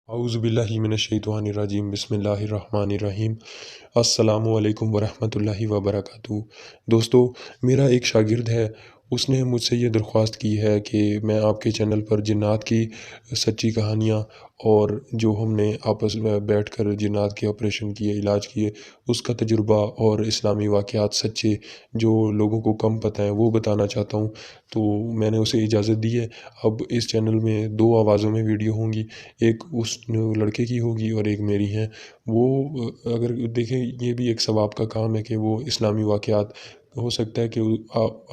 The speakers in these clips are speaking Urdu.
اعوذ باللہ من الشیطان الرجیم بسم اللہ الرحمن الرحیم السلام علیکم ورحمۃ اللہ وبرکاتہ۔ دوستو، میرا ایک شاگرد ہے، اس نے مجھ سے یہ درخواست کی ہے کہ میں آپ کے چینل پر جنات کی سچی کہانیاں اور جو ہم نے آپس میں بیٹھ کر جنات کے آپریشن کیے، علاج کیے، اس کا تجربہ اور اسلامی واقعات سچے جو لوگوں کو کم پتہ ہیں وہ بتانا چاہتا ہوں۔ تو میں نے اسے اجازت دی ہے۔ اب اس چینل میں دو آوازوں میں ویڈیو ہوں گی، ایک اس لڑکے کی ہوگی اور ایک میری ہے۔ وہ اگر دیکھیں، یہ بھی ایک ثواب کا کام ہے کہ وہ اسلامی واقعات، ہو سکتا ہے کہ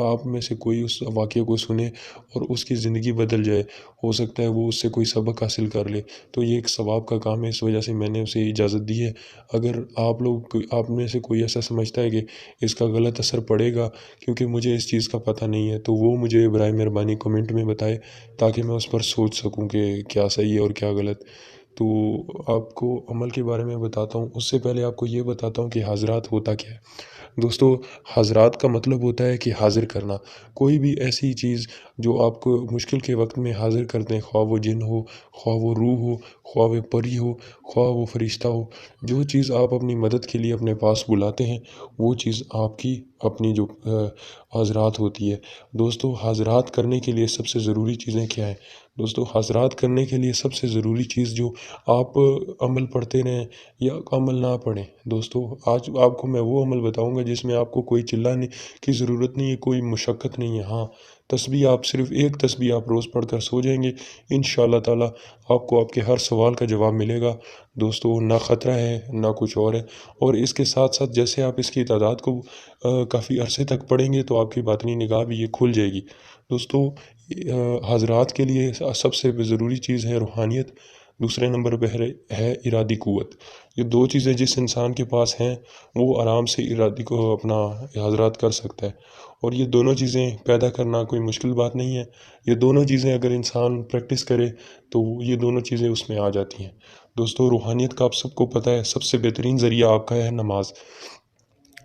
آپ میں سے کوئی اس واقعے کو سنے اور اس کی زندگی بدل جائے، ہو سکتا ہے وہ اس سے کوئی سبق حاصل کر لے، تو یہ ایک ثواب کا کام ہے، اس وجہ سے میں نے اسے اجازت دی ہے۔ اگر آپ میں سے کوئی ایسا سمجھتا ہے کہ اس کا غلط اثر پڑے گا، کیونکہ مجھے اس چیز کا پتہ نہیں ہے، تو وہ مجھے برائے مہربانی کمنٹ میں بتائے تاکہ میں اس پر سوچ سکوں کہ کیا صحیح ہے اور کیا غلط۔ تو آپ کو عمل کے بارے میں بتاتا ہوں، اس سے پہلے آپ کو یہ بتاتا ہوں کہ حاضرات ہوتا کیا ہے۔ دوستو، حاضرات کا مطلب ہوتا ہے کہ حاضر کرنا کوئی بھی ایسی چیز جو آپ کو مشکل کے وقت میں حاضر کر دیں، خواہ وہ جن ہو، خواہ وہ روح ہو، خواہ وہ پری ہو، خواہ وہ فرشتہ ہو۔ جو چیز آپ اپنی مدد کے لیے اپنے پاس بلاتے ہیں، وہ چیز آپ کی اپنی جو حاضرات ہوتی ہے۔ دوستو، حاضرات کرنے کے لیے سب سے ضروری چیزیں کیا ہیں؟ دوستو، حاضرات کرنے کے لیے سب سے ضروری چیز جو آپ عمل پڑھتے رہیں یا عمل نہ پڑھیں، دوستو آج آپ کو میں وہ عمل بتاؤں گا جس میں آپ کو کوئی چلانے کی ضرورت نہیں ہے، کوئی مشقت نہیں ہے۔ ہاں، تسبیح آپ صرف ایک تسبیح آپ روز پڑھ کر سو جائیں گے، انشاءاللہ تعالیٰ آپ کو آپ کے ہر سوال کا جواب ملے گا۔ دوستو، نہ خطرہ ہے نہ کچھ اور ہے، اور اس کے ساتھ ساتھ جیسے آپ اس کی تعداد کو کافی عرصے تک پڑھیں گے تو آپ کی باطنی نگاہ بھی یہ کھل جائے گی۔ دوستو، حضرات کے لیے سب سے ضروری چیز ہے روحانیت، دوسرے نمبر پہ ہے ارادی قوت۔ یہ دو چیزیں جس انسان کے پاس ہیں وہ آرام سے ارادی کو اپنا حضرات کر سکتا ہے، اور یہ دونوں چیزیں پیدا کرنا کوئی مشکل بات نہیں ہے۔ یہ دونوں چیزیں اگر انسان پریکٹس کرے تو یہ دونوں چیزیں اس میں آ جاتی ہیں۔ دوستو، روحانیت کا آپ سب کو پتہ ہے سب سے بہترین ذریعہ آپ کا ہے نماز۔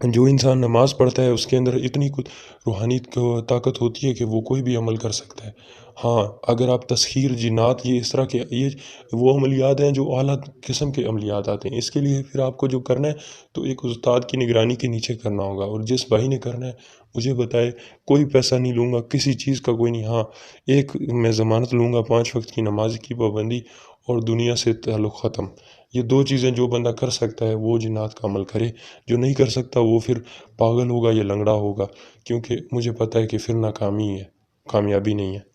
جو انسان نماز پڑھتا ہے اس کے اندر اتنی کچھ روحانی طاقت ہوتی ہے کہ وہ کوئی بھی عمل کر سکتا ہے۔ ہاں، اگر آپ تسخیر، جنات، یہ اس طرح کے یہ وہ عملیات ہیں جو اعلیٰ قسم کے عملیات آتے ہیں، اس کے لیے پھر آپ کو جو کرنا ہے تو ایک استاد کی نگرانی کے نیچے کرنا ہوگا، اور جس بھائی نے کرنا ہے مجھے بتائے، کوئی پیسہ نہیں لوں گا، کسی چیز کا کوئی نہیں۔ ہاں، ایک میں ضمانت لوں گا، 5 وقت کی نماز کی پابندی اور دنیا سے تعلق ختم۔ یہ دو چیزیں جو بندہ کر سکتا ہے وہ جنات کا عمل کرے، جو نہیں کر سکتا وہ پھر پاگل ہوگا یا لنگڑا ہوگا، کیونکہ مجھے پتہ ہے کہ پھر ناکامی ہے، کامیابی نہیں ہے۔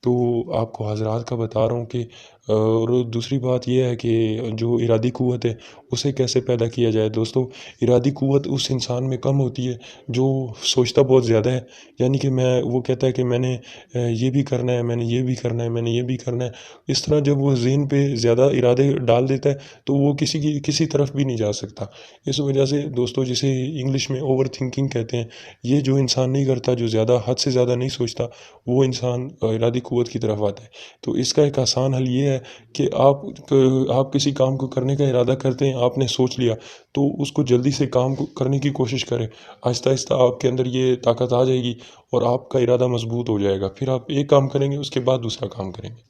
تو آپ کو حضرات کا بتا رہا ہوں کہ اور دوسری بات یہ ہے کہ جو ارادی قوت ہے اسے کیسے پیدا کیا جائے۔ دوستو، ارادی قوت اس انسان میں کم ہوتی ہے جو سوچتا بہت زیادہ ہے، یعنی کہ وہ کہتا ہے کہ میں نے یہ بھی کرنا ہے، میں نے یہ بھی کرنا ہے، میں نے یہ بھی کرنا ہے۔ اس طرح جب وہ ذہن پہ زیادہ ارادے ڈال دیتا ہے تو وہ کسی طرف بھی نہیں جا سکتا۔ اس وجہ سے دوستو، جسے انگلش میں اوور تھنکنگ کہتے ہیں، یہ جو انسان نہیں کرتا، جو زیادہ حد سے زیادہ نہیں سوچتا، وہ انسان ارادی قوت کی طرف آتا ہے۔ تو اس کا ایک آسان حل یہ ہے کہ آپ کسی کام کو کرنے کا ارادہ کرتے ہیں، آپ نے سوچ لیا تو اس کو جلدی سے کام کو کرنے کی کوشش کریں۔ آہستہ آہستہ آپ کے اندر یہ طاقت آ جائے گی اور آپ کا ارادہ مضبوط ہو جائے گا، پھر آپ ایک کام کریں گے، اس کے بعد دوسرا کام کریں گے۔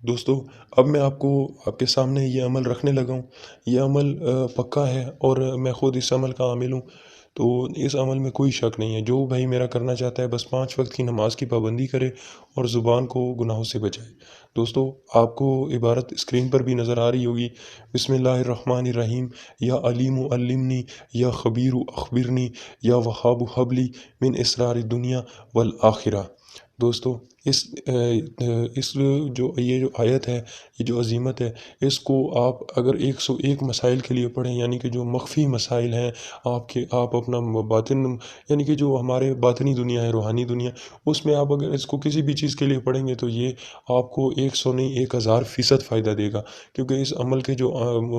دوستو، اب میں آپ کو آپ کے سامنے یہ عمل رکھنے لگا ہوں۔ یہ عمل پکا ہے اور میں خود اس عمل کا عامل ہوں، تو اس عمل میں کوئی شک نہیں ہے۔ جو بھائی میرا کرنا چاہتا ہے بس 5 وقت کی نماز کی پابندی کرے اور زبان کو گناہوں سے بچائے۔ دوستو، آپ کو عبارت اسکرین پر بھی نظر آ رہی ہوگی، بسم اللہ الرحمن الرحیم، یا علیم علمنی، یا خبیر اخبرنی، یا وہاب حبلی من اسرار دنیا والآخرہ۔ دوستو، اس یہ جو آیت ہے، یہ جو عظیمت ہے، اس کو آپ اگر 101 مسائل کے لیے پڑھیں، یعنی کہ جو مخفی مسائل ہیں آپ اپنا باطن، یعنی کہ جو ہمارے باطنی دنیا ہے، روحانی دنیا، اس میں آپ اگر اس کو کسی بھی چیز کے لیے پڑھیں گے تو یہ آپ کو 100 نہیں 1000% فائدہ دے گا، کیونکہ اس عمل کے جو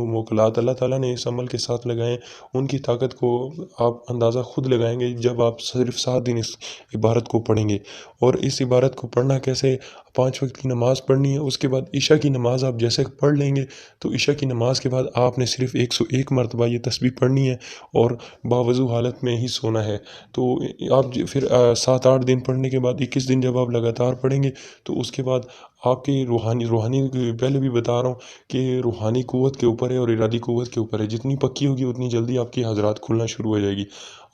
موکلات اللہ تعالیٰ نے اس عمل کے ساتھ لگائے ہیں، ان کی طاقت کو آپ اندازہ خود لگائیں گے جب آپ صرف 7 دن اس عبارت کو پڑھیں گے، اور اس عبارت کو پڑھنا کیسے ہے، 5 وقت کی نماز پڑھنی ہے، اس کے بعد عشاء کی نماز آپ جیسے پڑھ لیں گے تو عشاء کی نماز کے بعد آپ نے صرف 101 مرتبہ یہ تسبیح پڑھنی ہے اور باوضو حالت میں ہی سونا ہے۔ تو آپ پھر 7-8 دن پڑھنے کے بعد 21 دن جب آپ لگاتار پڑھیں گے تو اس کے بعد آپ کی روحانی پہلے بھی بتا رہا ہوں کہ روحانی قوت کے اوپر ہے اور ارادی قوت کے اوپر ہے، جتنی پکی ہوگی اتنی جلدی آپ کی حضرات کھلنا شروع ہو جائے گی۔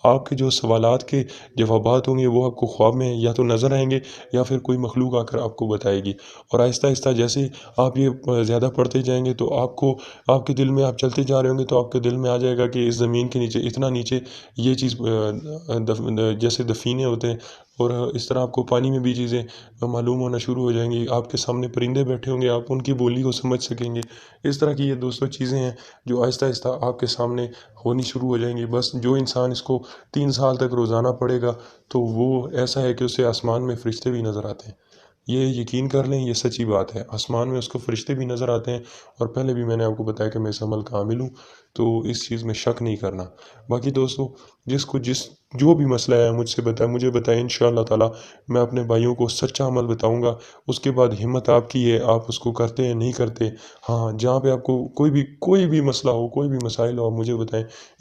آپ کے جو سوالات کے جوابات ہوں گے وہ آپ کو خواب میں یا تو نظر آئیں گے یا پھر کوئی مخلوق آ کر آپ کو بتائے گی، اور آہستہ آہستہ جیسے آپ یہ زیادہ پڑھتے جائیں گے تو آپ کے دل میں آپ چلتے جا رہے ہوں گے تو آپ کے دل میں آ جائے گا کہ اس زمین کے نیچے اتنا نیچے یہ چیز جیسے دفینے ہوتے ہیں، اور اس طرح آپ کو پانی میں بھی چیزیں معلوم ہونا شروع ہو جائیں گی، آپ کے سامنے پرندے بیٹھے ہوں گے، آپ ان کی بولی کو سمجھ سکیں گے۔ اس طرح کی یہ دوستوں چیزیں ہیں جو آہستہ آہستہ آپ کے سامنے ہونی شروع ہو جائیں گی۔ بس جو انسان اس کو 3 سال تک روزانہ پڑھے گا تو وہ ایسا ہے کہ اسے آسمان میں فرشتے بھی نظر آتے ہیں۔ یہ یقین کر لیں، یہ سچی بات ہے، آسمان میں اس کو فرشتے بھی نظر آتے ہیں، اور پہلے بھی میں نے آپ کو بتایا کہ میں اس عمل کا عامل ہوں، تو اس چیز میں شک نہیں کرنا۔ باقی دوستو، جو بھی مسئلہ ہے مجھے بتائیں، انشاءاللہ تعالی میں اپنے بھائیوں کو سچا عمل بتاؤں گا۔ اس کے بعد ہمت آپ کی ہے، آپ اس کو کرتے ہیں نہیں کرتے۔ ہاں، جہاں پہ آپ کو کوئی بھی مسئلہ ہو، کوئی بھی مسائل ہو، آپ مجھے بتائیں۔